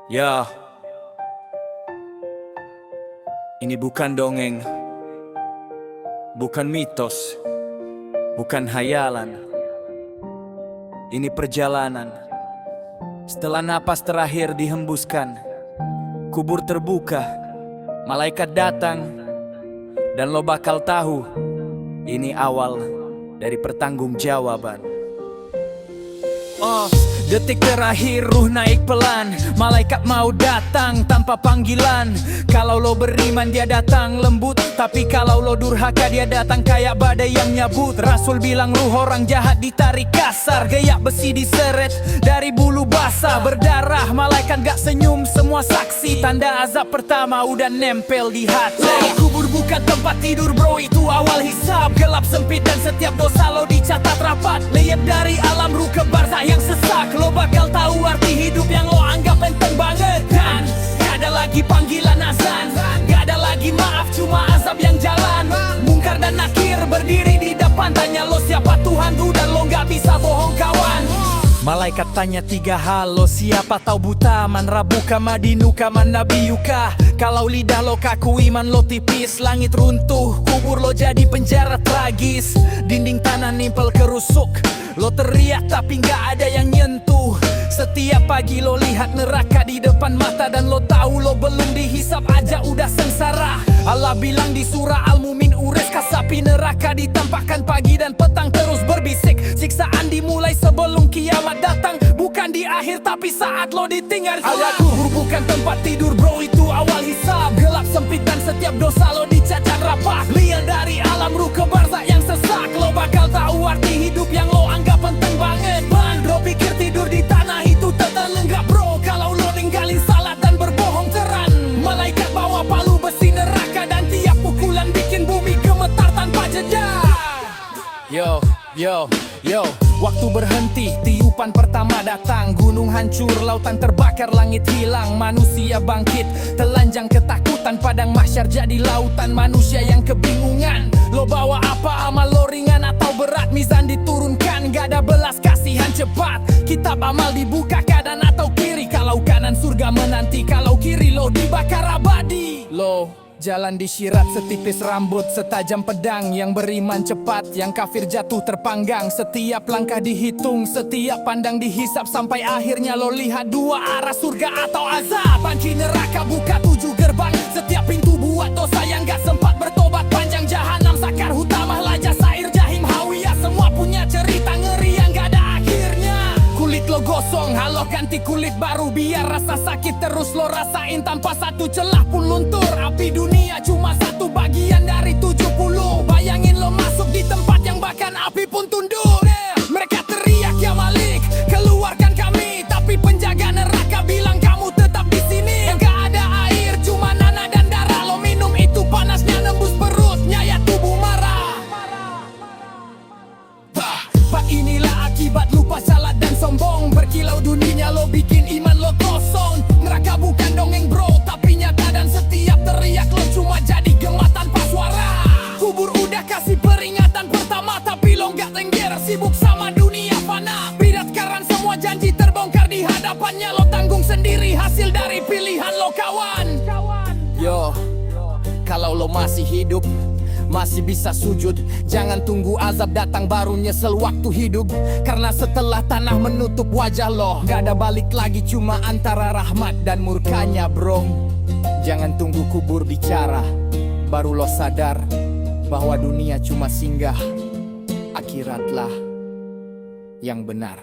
Ya, ini bukan dongeng, bukan mitos, bukan hayalan. Ini perjalanan. Setelah napas terakhir dihembuskan, kubur terbuka, malaikat datang, dan lo bakal tahu ini awal dari pertanggungjawaban. Detik terakhir ruh naik pelan, malaikat mau datang tanpa panggilan. Kalau lo beriman dia datang lembut, tapi kalau lo durhaka dia datang kayak badai yang nyabut. Rasul bilang ruh orang jahat ditarik kasar, gaya besi diseret dari bulu basah berdarah. Malaikat gak senyum, semua saksi, tanda azab pertama udah nempel di hati. Kubur bukan tempat tidur bro, itu awal hisab. Gelap sempit dan setiap dosa lo dicatat rapat. Lihat dari alam ruh ke barzah yang sesak, lo bakal tahu arti hidup yang lo anggap penting banget. Dan gak ada lagi panggilan azan, gak ada lagi maaf, cuma azab yang jalan. Mungkar dan nakir berdiri di depan, tanya lo siapa Tuhan tuh, dan lo gak bisa bohong kawan. Malaikat tanya 3 hal, lo siapa tahu buta, man rabuka madinuka man nabiyuka. Kalau lidah lo kaku iman lo tipis, langit runtuh, kubur lo jadi penjara tragis. Dinding tanah nimpel kerusuk, lo teriak tapi gak ada yang nyentuh. Setiap pagi lo lihat neraka di depan mata, dan lo tahu lo belum dihisap aja udah sengsara. Allah bilang di surah Al-Mumin ures kasapi neraka ditampakkan pagi dan petang terus berbisik. Siksaan dimulai sebelum kiamat datang, bukan di akhir tapi saat lo ditinggal. Ada kubur bukan tempat tidur bro, itu awal hisab. Gelap sempit dan setiap dosa lo dicacat rapat. Lihat dari alam ruh ke barzah yang sesak, lo bakal tahu arti hidup yang lo anggap penting banget. Man, bro pikir tidur di tanah itu tetan, enggak bro. Kalau lo ninggalin salat dan berbohong teran, malaikat bawa palu besi neraka, dan tiap pukulan bikin bumi gemetar tanpa jeda. Yo, waktu berhenti, tiupan pertama datang. Gunung hancur, lautan terbakar, langit hilang. Manusia bangkit, telanjang ketakutan. Padang mahsyar jadi lautan manusia yang kebingungan. Lo bawa apa, amal lo ringan atau berat? Mizan diturunkan, gak ada belas kasihan cepat. Kitab amal dibuka kanan atau kiri. Kalau kanan surga menanti, kalau kiri lo dibakar abadi. Lo jalan disirat setipis rambut, setajam pedang. Yang beriman cepat, yang kafir jatuh terpanggang. Setiap langkah dihitung, setiap pandang dihisap, sampai akhirnya lo lihat 2 arah, surga atau azab. Panci neraka buka 7 gerbang, setiap pintu buat dosa yang gak sempat bertobat. Panjang jahanam, sakar hutamah, laja sair, jahim, hawiyah. Semua punya cerita ngeri yang gak ada akhirnya. Kulit lo gosong, halo ganti kulit baru, biar rasa sakit terus lo rasain tanpa satu celah pun luntur. Api dunia cuma 1 bagian dari 70. Bayangin lo masuk di tempat yang bahkan api pun tunduk. Mereka teriak ya Malik, keluarkan kami, tapi penjaga neraka bilang kamu tetap di sini. Yang gak ada air, cuma nanah dan darah. Lo minum itu panasnya nembus perutnya, ya tubuh marah. Pak inilah akibat lupa salat dan sombong. Berkilau dunia lo bikin iman lo kosong. Neraka bukan dongeng bro, tapi nyata, dan setiap teriak lo cuma jadi gema tanpa suara. Kubur udah kasih peringatan pertama, tapi lo gak tengger, sibuk sama dunia fana. Bidat sekarang semua janji terbongkar di hadapannya. Lo tanggung sendiri hasil dari pilihan lo kawan. Yo, kalau lo masih hidup, masih bisa sujud, jangan tunggu azab datang baru nyesel waktu hidup. Karena setelah tanah menutup wajah lo, gak ada balik lagi, cuma antara rahmat dan murkanya bro. Jangan tunggu kubur bicara, baru lo sadar bahwa dunia cuma singgah, akhiratlah yang benar.